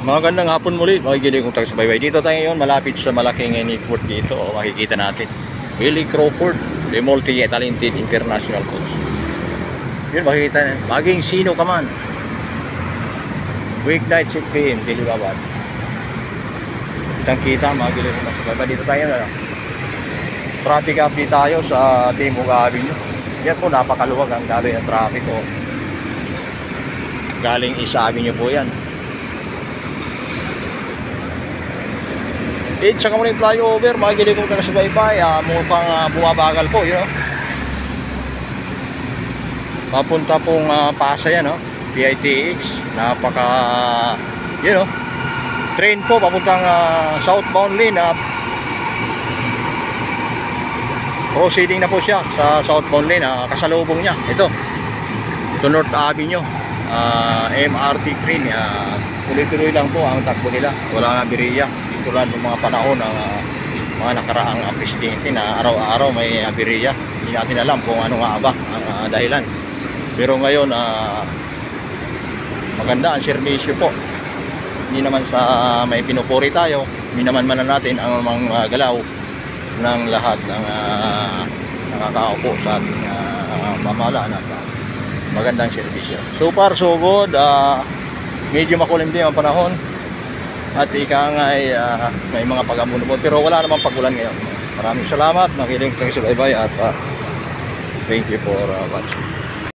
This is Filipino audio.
Magandang hapon muli, makikinig kong taga-subaybay. Dito tayo ngayon, malapit sa malaking airport dito. Makikita natin Willie Crawford, the multi-talented international coach. Yun, makikita natin. Maging sino ka man. Weeknight 6 PM, Dilibabad. Kitang-kita, makikinig kong taga-subaybay. Dito tayo na. Traffic update tayo sa Timog Avenue. Yan po, napakaluwag ang dami ng traffic. Oh. Galing Isa Avenue po yan. Saka muna yung flyover, makikinig kong taga-subaybay, mukhang bumabagal po, yun, papunta pong Pasay, PITX, napaka, yun, train po, papuntang southbound lane, proceeding na po siya sa southbound lane, kasalubong niya, ito North Avenue, MRT train, tuloy-tuloy lang po ang takbo nila, wala nga biriya. Tulad ng mga panahon ng mga nakaraang presidente na araw-araw may aberya. Hindi natin alam kung ano nga ba ang dahilan. Pero ngayon maganda ang serbisyo po. Hindi naman sa may pinupuri tayo, minamanan natin ang mga galaw ng lahat ng nakakaupo sa ating pamahalaan at magandang serbisyo. So far so good. Medyo makulimlim ang panahon. At ika nga ay may mga pag-amunubod, pero wala namang pagulan ngayon. Maraming salamat, nakikinig tayo sa subaybay at thank you for watching.